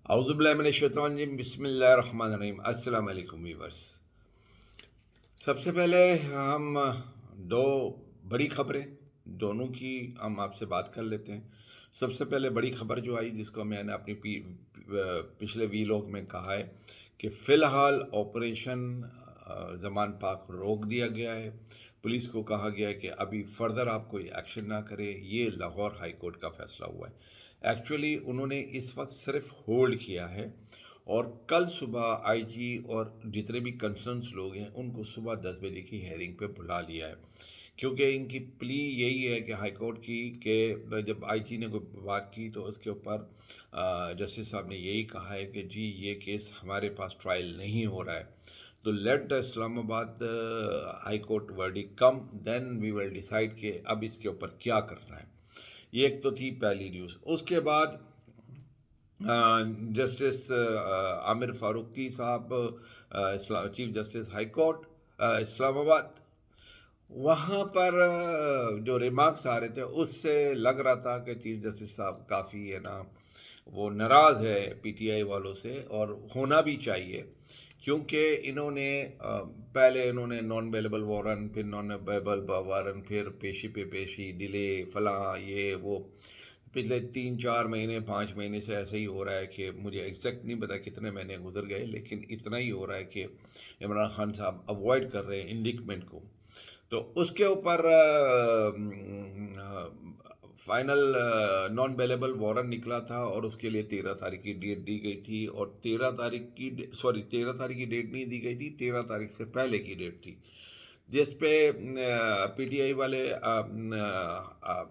اعوذ باللہ من الشیطان الرجیم، بسم اللہ الرحمن الرحیم۔ السلام علیکم ویورس۔ سب سے پہلے ہم دو بڑی خبریں دونوں کی ہم آپ سے بات کر لیتے ہیں۔ سب سے پہلے بڑی خبر جو آئی، جس کو میں نے اپنی پچھلے ویلاگ میں کہا ہے کہ فی الحال آپریشن زمان پاک روک دیا گیا ہے۔ پولیس کو کہا گیا ہے کہ ابھی فردر آپ کوئی ایکشن نہ کرے۔ یہ لاہور ہائی کورٹ کا فیصلہ ہوا ہے۔ ایکچولی انہوں نے اس وقت صرف ہولڈ کیا ہے، اور کل صبح آئی جی اور جتنے بھی کنسرنس لوگ ہیں ان کو صبح 10 بجے کی ہیئرنگ پہ بلا لیا ہے، کیونکہ ان کی پلی یہی ہے کہ ہائی کورٹ کی کہ جب آئی جی نے کوئی بات کی تو اس کے اوپر جسٹس صاحب نے یہی کہا ہے کہ جی یہ کیس ہمارے پاس ٹرائل نہیں ہو رہا ہے، تو لیٹ دا اسلام آباد ہائی کورٹ ورڈکٹ کم، دین وی ول ڈیسائیڈ کہ اب اس کے اوپر کیا کرنا ہے۔ یہ ایک تو تھی پہلی نیوز۔ اس کے بعد جسٹس عامر فاروقی صاحب، چیف جسٹس ہائی کورٹ اسلام آباد، وہاں پر جو ریمارکس آ رہے تھے اس سے لگ رہا تھا کہ چیف جسٹس صاحب کافی ہے نا وہ ناراض ہے پی ٹی آئی والوں سے، اور ہونا بھی چاہیے، کیونکہ انہوں نے پہلے انہوں نے نان بیلیبل وارنٹ، پھر نان بیلیبل وارنٹ، پھر پیشی پہ پیشی، ڈیلے، فلاں، یہ وہ پچھلے 3 4 مہینے 5 مہینے سے ایسے ہی ہو رہا ہے کہ مجھے ایگزیکٹ نہیں پتا کتنے مہینے گزر گئے، لیکن اتنا ہی ہو رہا ہے کہ عمران خان صاحب اوائڈ کر رہے ہیں انڈکمنٹ کو۔ تو اس کے اوپر فائنل نان بیلیبل وارنٹ نکلا تھا، اور اس کے لیے 13 تاریخ کی ڈیٹ دی گئی تھی، اور 13 تاریخ کی ڈیٹ نہیں دی گئی تھی، 13 تاریخ سے پہلے کی ڈیٹ تھی، جس پہ پی ٹی آئی والے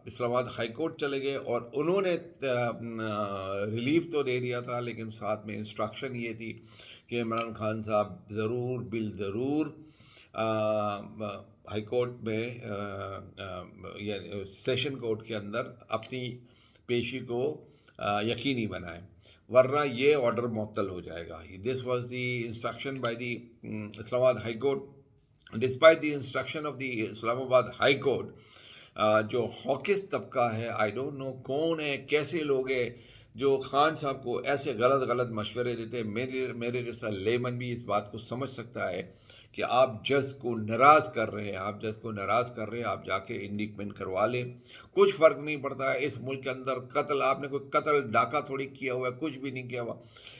اسلام آباد ہائی کورٹ چلے گئے، اور انہوں نے ریلیف تو دے دیا تھا، لیکن ساتھ میں انسٹرکشن یہ تھی کہ عمران خان صاحب ضرور بالضرور ہائی کورٹ میں یا سیشن کورٹ کے اندر اپنی پیشی کو یقینی بنائیں، ورنہ یہ آرڈر معطل ہو جائے گا۔ This was the instruction by the Islamabad high court. Despite the instruction of the Islamabad high court, جو ہاکس طبقہ ہے، آئی ڈونٹ نو کون ہے، کیسے لوگ ہیں جو خان صاحب کو ایسے غلط مشورے دیتے ہیں۔ میرے جیسا لیمن بھی اس بات کو سمجھ سکتا ہے کہ آپ جج کو ناراض کر رہے ہیں، آپ جا کے انڈکمنٹ کروا لیں، کچھ فرق نہیں پڑتا ہے۔ اس ملک کے اندر قتل، آپ نے کوئی قتل ڈاکہ تھوڑی کیا ہوا ہے، کچھ بھی نہیں کیا ہوا۔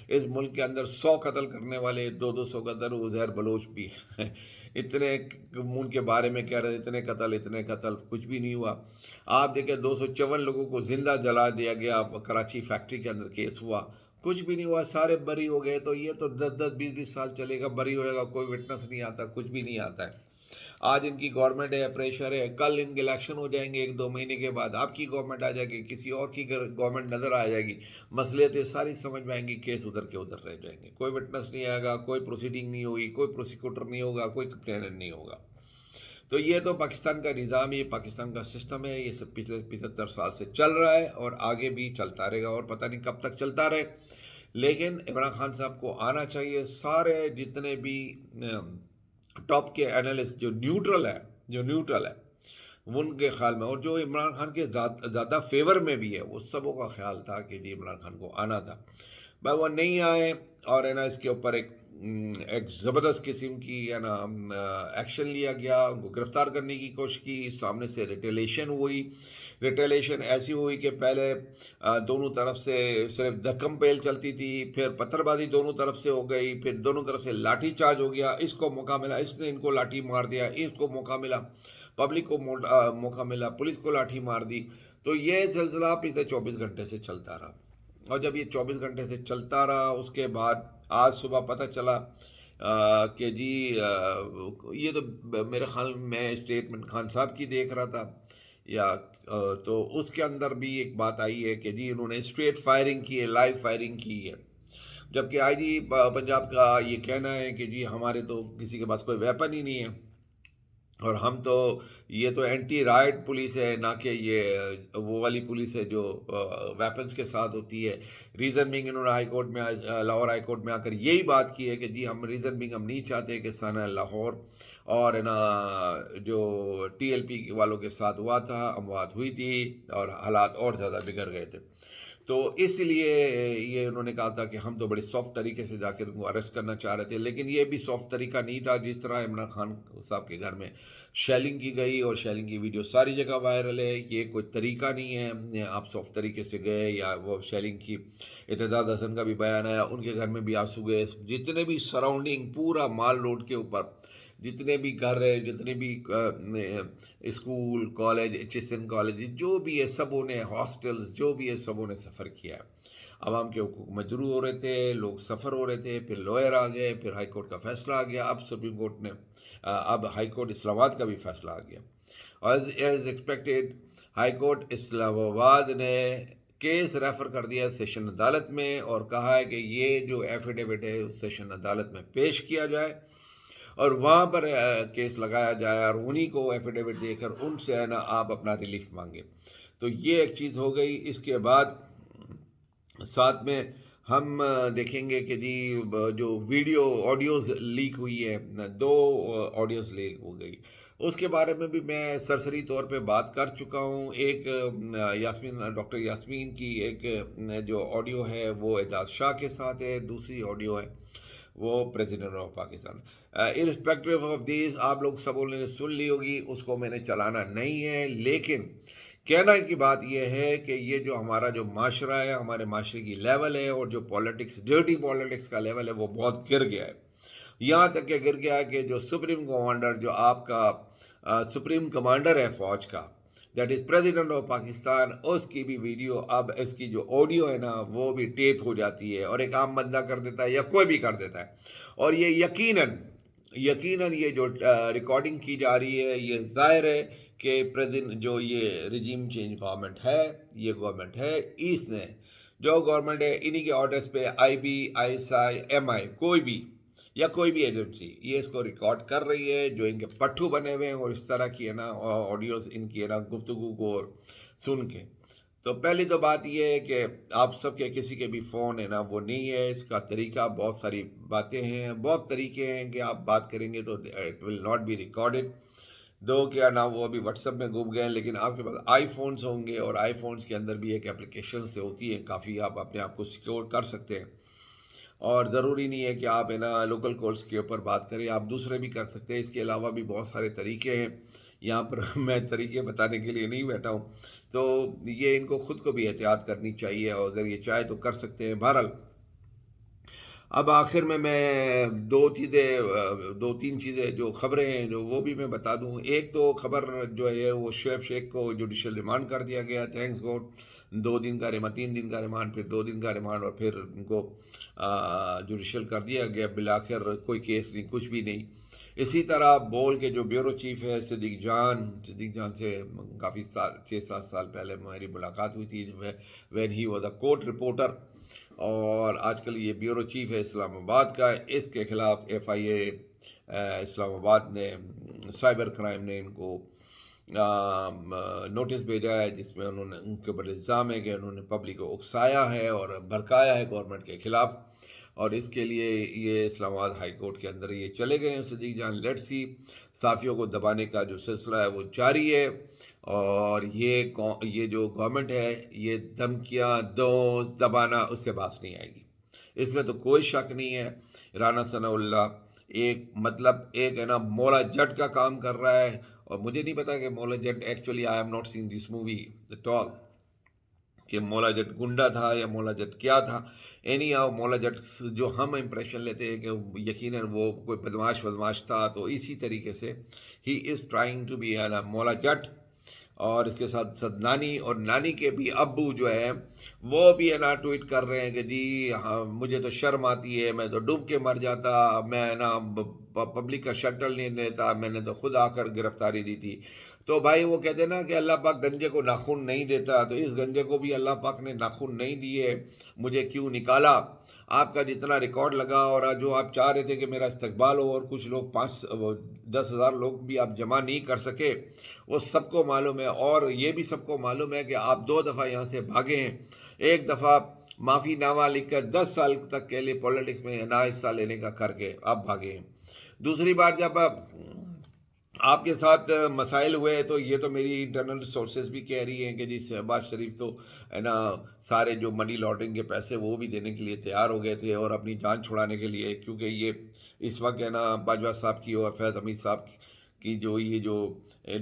اس ملک کے اندر 100 قتل کرنے والے، 200 قتل، عزیر بلوچ بھی ہیں، اتنے ان کے بارے میں کہہ رہے اتنے قتل، کچھ بھی نہیں ہوا۔ آپ دیکھیں 254 لوگوں کو زندہ جلا دیا گیا، کراچی فیکٹری کے اندر کیس ہوا، کچھ بھی نہیں ہوا، سارے بری ہو گئے۔ تو یہ تو 10 20 20 سال چلے گا، بری ہوئے گا، کوئی وٹنس نہیں آتا، کچھ بھی نہیں آتا ہے۔ آج ان کی گورنمنٹ ہے، پریشر ہے، کل ان کے الیکشن ہو جائیں گے 1 2 مہینے کے بعد، آپ کی گورنمنٹ آ جائے گی، کسی اور کی گورنمنٹ نظر آ جائے گی، مصلحتیں ساری سمجھ میں آئیں گی، کیس ادھر کے ادھر رہ جائیں گے، کوئی وٹنس نہیں آئے گا، کوئی پروسیڈنگ نہیں ہوگی، کوئی پروسیکیوٹر نہیں ہوگا، کوئی کمپلیننٹ نہیں ہوگا۔ تو یہ تو پاکستان کا نظام، یہ پاکستان کا سسٹم ہے، یہ سب پچھلے 75 سال سے چل رہا ہے، اور آگے بھی چلتا رہے گا، اور پتہ نہیں کب تک چلتا رہے۔ لیکن عمران خان صاحب کو آنا چاہیے، سارے جتنے بھی ٹاپ کے اینالسٹ جو نیوٹرل ہے ان کے خیال میں، اور جو عمران خان کے زیادہ فیور میں بھی ہے، وہ سبوں کا خیال تھا کہ جی عمران خان کو آنا تھا، بھائی وہ نہیں آئے، اور ہے نا اس کے اوپر ایک زبردست قسم کی ہے نا ایکشن لیا گیا، ان کو گرفتار کرنے کی کوشش کی، سامنے سے ریٹیلیشن ہوئی، ریٹیلیشن ایسی ہوئی کہ پہلے دونوں طرف سے صرف دھکم پیل چلتی تھی، پھر پتھر بازی دونوں طرف سے ہو گئی، پھر دونوں طرف سے لاٹھی چارج ہو گیا، اس کو موقع ملا، اس نے ان کو لاٹھی مار دیا، اس کو موقع ملا، پبلک کو موقع ملا، پولیس کو لاٹھی مار دی۔ تو یہ سلسلہ پچھلے 24 گھنٹے سے چلتا رہا، اور جب یہ 24 گھنٹے سے چلتا رہا، اس کے بعد آج صبح پتہ چلا کہ جی یہ تو میرے خیال میں اسٹیٹمنٹ خان صاحب کی دیکھ رہا تھا، یا تو اس کے اندر بھی ایک بات آئی ہے کہ جی انہوں نے اسٹریٹ فائرنگ کی ہے، لائیو فائرنگ کی ہے، جبکہ آئی جی پنجاب کا یہ کہنا ہے کہ جی ہمارے تو کسی کے پاس کوئی ویپن ہی نہیں ہے، اور ہم تو یہ تو اینٹی رائٹ پولیس ہے، نہ کہ یہ وہ والی پولیس ہے جو ویپنز کے ساتھ ہوتی ہے۔ ریزن بینگ انہوں نے ہائی کورٹ میں لاہور ہائی کورٹ میں آ کر یہی بات کی ہے کہ جی ہم ریزن بینگ ہم نہیں چاہتے کہ سانحہ لاہور اور ہے نا جو ٹی ایل پی والوں کے ساتھ ہوا تھا، اموات ہوئی تھی، اور حالات اور زیادہ بگڑ گئے تھے۔ تو اس لیے یہ انہوں نے کہا تھا کہ ہم تو بڑے سافٹ طریقے سے جا کے ان کو اریسٹ کرنا چاہ رہے تھے، لیکن یہ بھی سافٹ طریقہ نہیں تھا جس طرح عمران خان صاحب کے گھر میں شیلنگ کی گئی، اور شیلنگ کی ویڈیو ساری جگہ وائرل ہے. یہ کوئی طریقہ نہیں ہے آپ سافٹ طریقے سے گئے. یا وہ شیلنگ کی اعتداد حسن کا بھی بیان آیا، ان کے گھر میں بھی آنسو گئے. جتنے بھی سراؤنڈنگ پورا مال روڈ کے اوپر جتنے بھی گھر ہے، جتنے بھی school college H S N college جو بھی ہے سبوں نے، ہاسٹلز جو بھی ہے سبوں نے سفر کیا ہے. عوام کے حقوق مجروح ہو رہے تھے، لوگ سفر ہو رہے تھے، پھر لوئر آ گئے، پھر ہائی کورٹ کا فیصلہ آ گیا، اب سپریم کورٹ نے اب ہائی کورٹ اسلام آباد کا بھی فیصلہ آ گیا. اور ایز ایکسپیکٹڈ ہائی کورٹ اسلام آباد نے کیس ریفر کر دیا سیشن عدالت میں، اور کہا ہے کہ یہ جو ایفیڈیوٹ ہے سیشن عدالت میں پیش کیا جائے اور وہاں پر کیس لگایا جائے، اور انہی کو ایفیڈیوٹ دے کر ان سے ہے نا آپ اپنا ریلیف مانگے. تو یہ ایک چیز ہو گئی. اس کے بعد ساتھ میں ہم دیکھیں گے کہ جی جو ویڈیو آڈیوز لیک ہوئی ہے، 2 آڈیوز لیک ہو گئی، اس کے بارے میں بھی میں سرسری طور پہ بات کر چکا ہوں. ایک ڈاکٹر یاسمین کی ایک جو آڈیو ہے وہ اعجاز شاہ کے ساتھ ہے، دوسری آڈیو ہے وہ president of Pakistan. Irrespective of these آپ لوگ سب نے سن لی ہوگی، اس کو میں نے چلانا نہیں ہے، لیکن کہنا کی بات یہ ہے کہ یہ جو ہمارا جو معاشرہ ہے، ہمارے معاشرے کی لیول ہے، اور جو پالیٹکس ڈرٹی پالیٹکس کا لیول ہے وہ بہت گر گیا ہے. یہاں تک کہ گر گیا کہ جو سپریم کمانڈر، جو آپ کا سپریم کمانڈر ہے فوج کا، that is president of Pakistan, اس کی بھی ویڈیو اب اس کی جو آڈیو ہے نا وہ بھی ٹیپ ہو جاتی ہے، اور ایک عام بندہ کر دیتا ہے یا کوئی بھی کر دیتا ہے. اور یہ یقیناً یہ جو ریکارڈنگ کی جا رہی ہے، یہ ظاہر ہے کہ جو یہ رجیم چینج گورنمنٹ ہے، یہ گورنمنٹ ہے، اس نے جو گورنمنٹ ہے انہی کے آرڈرز پہ I B, I S I, M I کوئی بھی ایجنسی یہ اس کو ریکارڈ کر رہی ہے، جو ان کے پٹھو بنے ہوئے ہیں، اور اس طرح کی ہے نا آڈیوز ان کی ہے نا گفتگو کو سن کے. تو پہلی تو بات یہ ہے کہ آپ سب کے کسی کے بھی فون ہے نا وہ نہیں ہے. اس کا طریقہ بہت ساری باتیں ہیں، بہت طریقے ہیں کہ آپ بات کریں گے تو it will not be recorded. کیا نا وہ ابھی واٹس ایپ میں گھوم گئے، لیکن آپ کے پاس آئی فونز ہوں گے، اور آئی فونز کے اندر بھی ایک اپلیکیشن سے ہوتی ہے، کافی آپ اپنے آپ کو سیکیور کر سکتے ہیں. اور ضروری نہیں ہے کہ آپ ہے نا لوکل کالز کے اوپر بات کریں، آپ دوسرے بھی کر سکتے ہیں. اس کے علاوہ بھی بہت سارے طریقے ہیں، یہاں پر میں طریقے بتانے کے لیے نہیں بیٹھا ہوں. تو یہ ان کو خود کو بھی احتیاط کرنی چاہیے، اور اگر یہ چاہے تو کر سکتے ہیں. بہرحال اب آخر میں 2-3 چیزیں جو خبریں ہیں جو وہ بھی میں بتا دوں. ایک تو خبر جو ہے وہ شعیب شیخ کو جوڈیشل ریمانڈ کر دیا گیا، تھینکس گاڈ. 2 دن کا ریمانڈ، 3 دن کا ریمانڈ، پھر 2 دن کا ریمانڈ، اور پھر ان کو جوڈیشل کر دیا گیا. بالآخر کوئی کیس نہیں، کچھ بھی نہیں. اسی طرح بول کے جو بیورو چیف ہے صدیق جان سے کافی 6-7 سال پہلے میری ملاقات ہوئی تھی when he was a court reporter, اور آج کل یہ بیورو چیف ہے اسلام آباد کا. اس کے خلاف ایف آئی اے اسلام آباد نے سائبر کرائم نے ان کو نوٹس بھیجا ہے، جس میں انہوں نے ان کے اوپر الزام ہے کہ انہوں نے پبلک کو اکسایا ہے اور بھڑکایا ہے گورنمنٹ کے خلاف. اور اس کے لیے یہ اسلام آباد ہائی کورٹ کے اندر یہ چلے گئے ہیں صدیق جان. لیٹس سی، صحافیوں کو دبانے کا جو سلسلہ ہے وہ جاری ہے، اور یہ جو گورنمنٹ ہے یہ دھمکیاں دبانا اس سے باز نہیں آئے گی، اس میں تو کوئی شک نہیں ہے. رانا ثناء اللہ ایک ہے نا مولا جٹ کا کام کر رہا ہے، اور مجھے نہیں پتا کہ Maula Jatt actually I am not seen this movie at all, کہ مولا جٹ گنڈا تھا یا مولا جٹ کیا تھا. اینی ہاؤ مولا جٹ جو ہم امپریشن لیتے ہیں کہ یقیناً وہ کوئی بدماش تھا، تو اسی طریقے سے ہی از ٹرائنگ ٹو بی مولا جٹ. اور اس کے ساتھ ساتھ نانی، اور نانی کے بھی ابو جو ہے وہ بھی ہے نا ٹویٹ کر رہے ہیں کہ جی ہاں مجھے تو شرم آتی ہے، میں تو ڈوب کے مر جاتا، میں نا پبلک کا شٹل نہیں لیتا، میں نے تو خود آ کر گرفتاری دی تھی. تو بھائی وہ کہتے ہیں نا کہ اللہ پاک گنجے کو ناخن نہیں دیتا، تو اس گنجے کو بھی اللہ پاک نے ناخن نہیں دیے، مجھے کیوں نکالا. آپ کا جتنا ریکارڈ لگا اور جو آپ چاہ رہے تھے کہ میرا استقبال ہو، اور کچھ لوگ 10,000 لوگ بھی آپ جمع نہیں کر سکے، وہ سب کو معلوم ہے. اور یہ بھی سب کو معلوم ہے کہ آپ 2 دفعہ یہاں سے بھاگے ہیں. ایک دفعہ معافی نامہ لکھ کر 10 سال تک کے لیے پولیٹکس میں نہ حصہ لینے کا کر کے آپ بھاگے ہیں. دوسری بار جب آپ آپ کے ساتھ مسائل ہوئے تو یہ تو میری انٹرنل سورسز بھی کہہ رہی ہیں کہ جی شہباز شریف تو ہے نا سارے جو منی لانڈرنگ کے پیسے وہ بھی دینے کے لیے تیار ہو گئے تھے اور اپنی جان چھڑانے کے لیے، کیونکہ یہ اس وقت ہے نا باجوہ صاحب کی اور فیض حمید صاحب کی جو یہ جو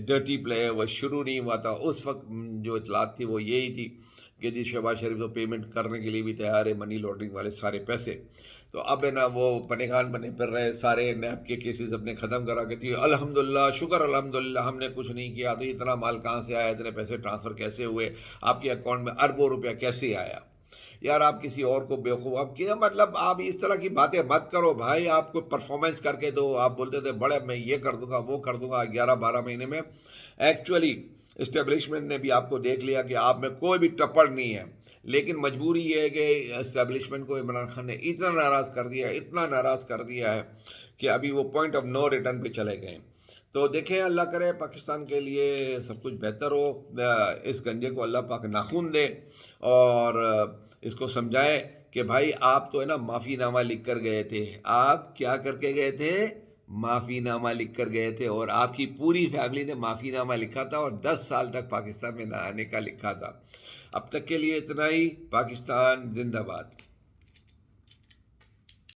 ڈرٹی پلے ہے وہ شروع نہیں ہوا تھا اس وقت، جو اطلاعات تھی وہ یہی تھی کہ جی شہباز شریف تو پیمنٹ کرنے کے لیے بھی تیار ہے منی لانڈرنگ والے سارے پیسے. تو اب ہے نا وہ پنگان بنے پھر رہے، سارے نیب کے کیسز اپنے ختم کرا کے دیے، الحمدللہ شکر الحمدللہ ہم نے کچھ نہیں کیا، تو اتنا مال کہاں سے آیا، اتنے پیسے ٹرانسفر کیسے ہوئے، آپ کے اکاؤنٹ میں اربوں روپیہ کیسے آیا. یار آپ کسی اور کو بیوقوف، آپ کیا مطلب آپ اس طرح کی باتیں مت کرو بھائی. آپ کو پرفارمنس کر کے دو، آپ بولتے تھے بڑے میں یہ کر دوں گا وہ کر دوں گا 11-12 مہینے میں. ایکچولی اسٹیبلشمنٹ نے بھی آپ کو دیکھ لیا کہ آپ میں کوئی بھی ٹپڑ نہیں ہے، لیکن مجبوری یہ ہے کہ اسٹیبلشمنٹ کو عمران خان نے اتنا ناراض کر دیا ہے، اتنا ناراض کر دیا ہے کہ ابھی وہ پوائنٹ آف نو ریٹرن پہ چلے گئے. تو دیکھیں اللہ کرے پاکستان کے لیے سب کچھ بہتر ہو. اس گنجے کو اللہ پاک ناخون دے اور اس کو سمجھائے کہ بھائی آپ تو ہے نا معافی نامہ لکھ کر گئے تھے. آپ کیا کر کے گئے تھے؟ معافی نامہ لکھ کر گئے تھے، اور آپ کی پوری فیملی نے معافی نامہ لکھا تھا اور 10 سال تک پاکستان میں نہ آنے کا لکھا تھا. اب تک کے لیے اتنا ہی. پاکستان زندہ باد.